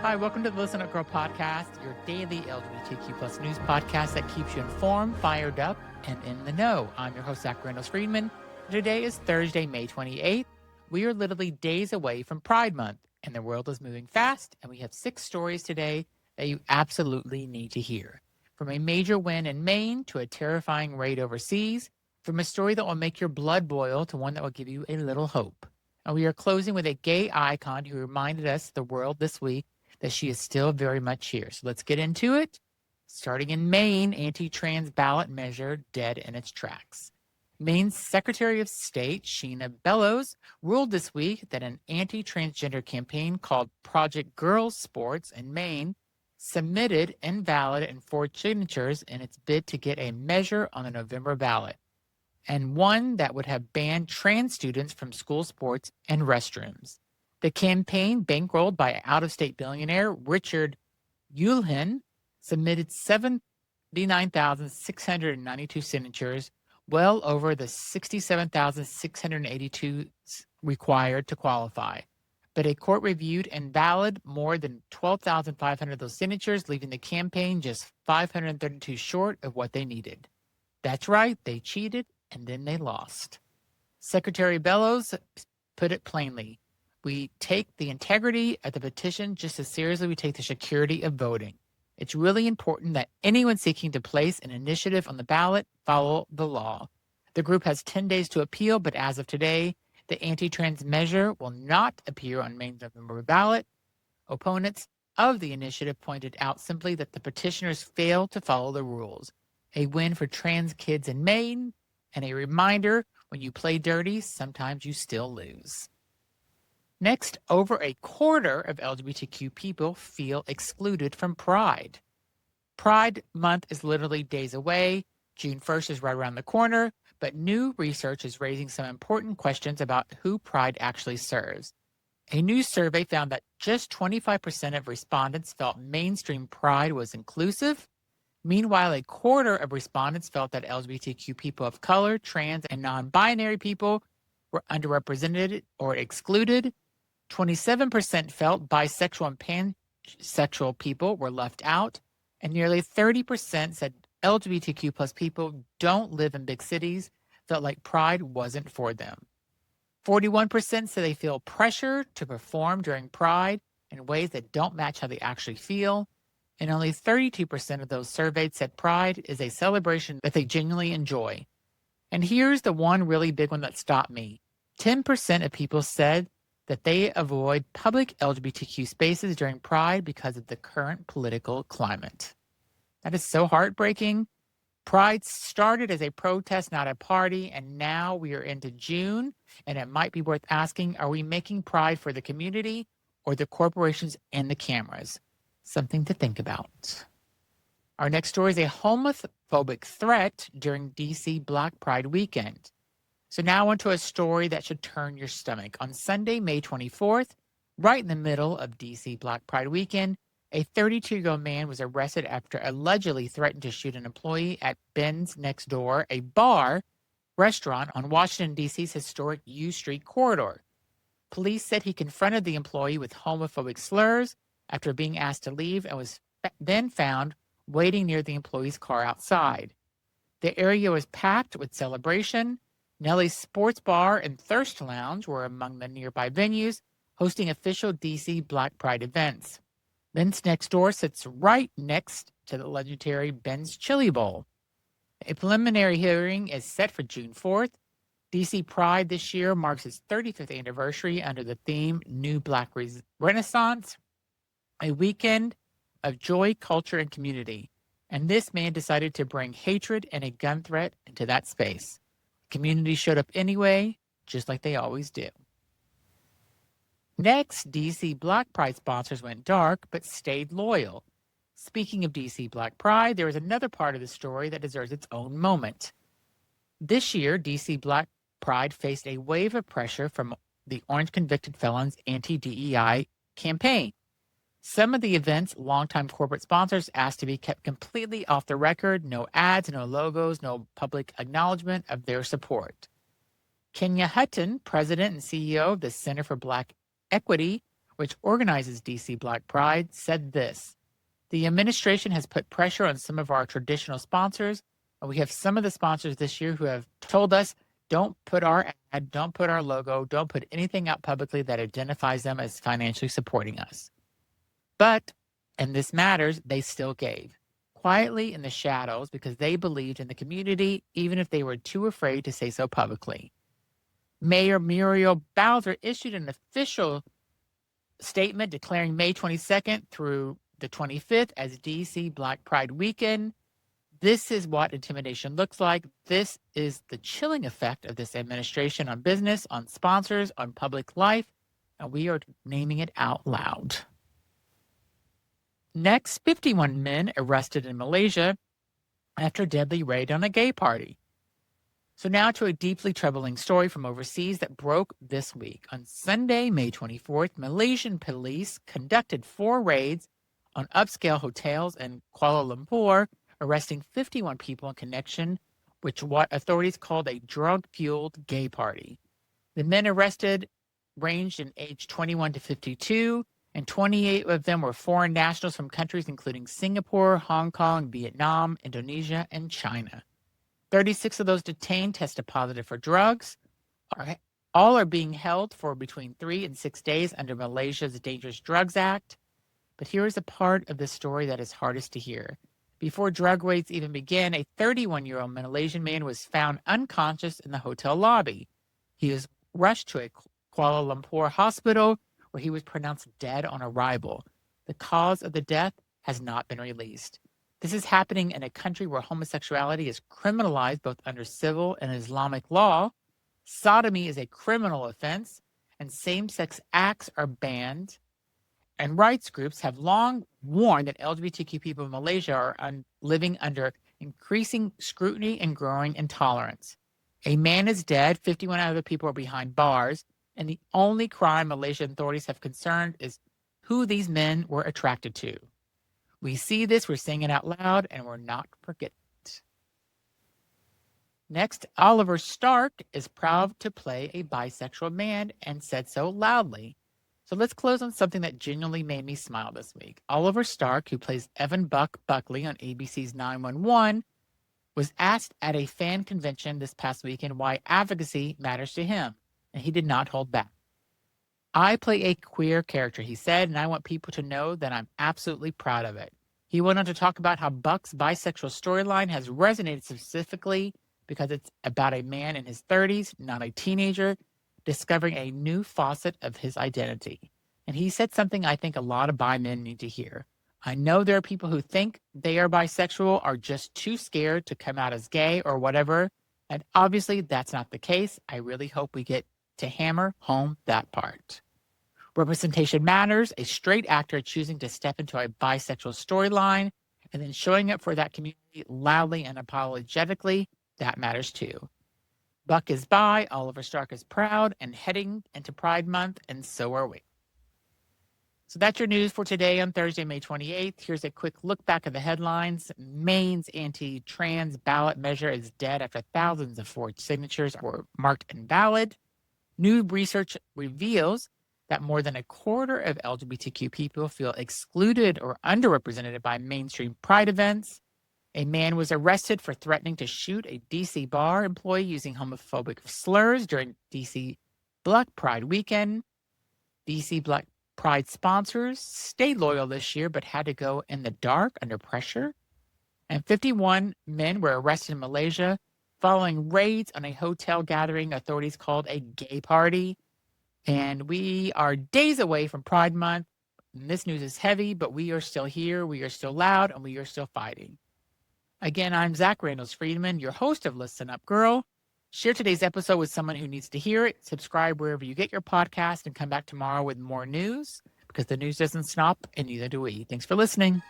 Hi, welcome to the Listen Up Girl podcast, your daily LGBTQ plus news podcast that keeps you informed, fired up, and in the know. I'm your host, Zach Reynolds-Friedman. Today is Thursday, May 28th. We are literally days away from Pride Month, and the world is moving fast, and we have 6 stories today that you absolutely need to hear. From a major win in Maine to a terrifying raid overseas, from a story that will make your blood boil to one that will give you a little hope. And we are closing with a gay icon who reminded us, the world this week, that she is still very much here. So let's get into it. Starting in Maine, anti-trans ballot measure dead in its tracks. Maine's Secretary of State, Sheena Bellows, ruled this week that an anti-transgender campaign called Project Girls Sports in Maine submitted invalid and forged signatures in its bid to get a measure on the November ballot, and one that would have banned trans students from school sports and restrooms. The campaign, bankrolled by out-of-state billionaire Richard Uihlein, submitted 79,692 signatures, well over the 67,682 required to qualify. But a court reviewed invalid more than 12,500 of those signatures, leaving the campaign just 532 short of what they needed. That's right, they cheated, and then they lost. Secretary Bellows put it plainly: we take the integrity of the petition just as seriously as we take the security of voting. It's really important that anyone seeking to place an initiative on the ballot follow the law. The group has 10 days to appeal, but as of today, the anti-trans measure will not appear on Maine's November ballot. Opponents of the initiative pointed out simply that the petitioners failed to follow the rules. A win for trans kids in Maine, and a reminder, when you play dirty, sometimes you still lose. Next, over a quarter of LGBTQ people feel excluded from Pride. Pride Month is literally days away. June 1st is right around the corner, but new research is raising some important questions about who Pride actually serves. A new survey found that just 25% of respondents felt mainstream Pride was inclusive. Meanwhile, a quarter of respondents felt that LGBTQ people of color, trans, and non-binary people were underrepresented or excluded. 27% felt bisexual and pansexual people were left out, and nearly 30% said LGBTQ plus people don't live in big cities, felt like Pride wasn't for them. 41% say they feel pressure to perform during Pride in ways that don't match how they actually feel, and only 32% of those surveyed said Pride is a celebration that they genuinely enjoy. And here's the one really big one that stopped me. 10% of people said that they avoid public LGBTQ spaces during Pride because of the current political climate. That is so heartbreaking. Pride started as a protest, not a party, and now we are into June, and it might be worth asking, are we making Pride for the community or the corporations and the cameras? Something to think about. Our next story is a homophobic threat during D.C. Black Pride weekend. So now onto a story that should turn your stomach. On Sunday, May 24th, right in the middle of D.C. Black Pride weekend, a 32-year-old man was arrested after allegedly threatened to shoot an employee at Ben's Next Door, a bar restaurant on Washington, D.C.'s historic U Street corridor. Police said he confronted the employee with homophobic slurs after being asked to leave and was then found waiting near the employee's car outside. The area was packed with celebration. Nelly's Sports Bar and Thirst Lounge were among the nearby venues hosting official D.C. Black Pride events. Ben's Next Door sits right next to the legendary Ben's Chili Bowl. A preliminary hearing is set for June 4th. D.C. Pride this year marks its 35th anniversary under the theme New Black Renaissance, a weekend of joy, culture, and community. And this man decided to bring hatred and a gun threat into that space. Community showed up anyway, just like they always do. Next, D.C. Black Pride sponsors went dark, but stayed loyal. Speaking of D.C. Black Pride, there is another part of the story that deserves its own moment. This year, D.C. Black Pride faced a wave of pressure from the Orange Convicted Felons anti-DEI campaign. Some of the event's longtime corporate sponsors asked to be kept completely off the record, no ads, no logos, no public acknowledgement of their support. Kenya Hutton, president and CEO of the Center for Black Equity, which organizes D.C. Black Pride, said this: "The administration has put pressure on some of our traditional sponsors, and we have some of the sponsors this year who have told us, don't put our ad, don't put our logo, don't put anything out publicly that identifies them as financially supporting us. But, and this matters, they still gave, quietly in the shadows because they believed in the community, even if they were too afraid to say so publicly." Mayor Muriel Bowser issued an official statement declaring May 22nd through the 25th as DC Black Pride Weekend. "This is what intimidation looks like. This is the chilling effect of this administration on business, on sponsors, on public life, and we are naming it out loud." Next, 51 men arrested in Malaysia after a deadly raid on a gay party. So now to a deeply troubling story from overseas that broke this week. On Sunday, May 24th, Malaysian police conducted 4 raids on upscale hotels in Kuala Lumpur, arresting 51 people in connection with what authorities called a drug-fueled gay party. The men arrested ranged in age 21 to 52, and 28 of them were foreign nationals from countries including Singapore, Hong Kong, Vietnam, Indonesia, and China. 36 of those detained tested positive for drugs. All are being held for between 3 and 6 days under Malaysia's Dangerous Drugs Act. But here is a part of the story that is hardest to hear. Before drug raids even began, a 31-year-old Malaysian man was found unconscious in the hotel lobby. He was rushed to a Kuala Lumpur hospital where he was pronounced dead on arrival. The cause of the death has not been released. This is happening in a country where homosexuality is criminalized both under civil and Islamic law. Sodomy is a criminal offense, and same-sex acts are banned. And rights groups have long warned that LGBTQ people in Malaysia are living under increasing scrutiny and growing intolerance. A man is dead, 51 other people are behind bars, and the only crime Malaysian authorities have concerned is who these men were attracted to. We see this, we're saying it out loud, and we're not forgetting it. Next, Oliver Stark is proud to play a bisexual man and said so loudly. So let's close on something that genuinely made me smile this week. Oliver Stark, who plays Evan Buckley on ABC's 911, was asked at a fan convention this past weekend why advocacy matters to him, and he did not hold back. "I play a queer character," he said, "and I want people to know that I'm absolutely proud of it." He went on to talk about how Buck's bisexual storyline has resonated specifically because it's about a man in his 30s, not a teenager, discovering a new facet of his identity. And he said something I think a lot of bi men need to hear. "I know there are people who think they are bisexual, are just too scared to come out as gay or whatever, and obviously that's not the case. I really hope we get to hammer home that part. Representation matters. A straight actor choosing to step into a bisexual storyline and then showing up for that community loudly and unapologetically, that matters too. Buck is bi, Oliver Stark is proud, and heading into Pride Month, and so are we." So that's your news for today on Thursday, May 28th. Here's a quick look back at the headlines. Maine's anti-trans ballot measure is dead after thousands of forged signatures were marked invalid. New research reveals that more than a quarter of LGBTQ people feel excluded or underrepresented by mainstream pride events. A man was arrested for threatening to shoot a DC bar employee using homophobic slurs during DC Black Pride weekend. DC Black Pride sponsors stayed loyal this year but had to go in the dark under pressure. And 51 men were arrested in Malaysia following raids on a hotel gathering authorities called a gay party. And we are days away from Pride Month. And this news is heavy, but we are still here, we are still loud, and we are still fighting. Again, I'm Zach Randles-Friedman, your host of Listen Up Girl. Share today's episode with someone who needs to hear it. Subscribe wherever you get your podcast and come back tomorrow with more news because the news doesn't stop and neither do we. Thanks for listening.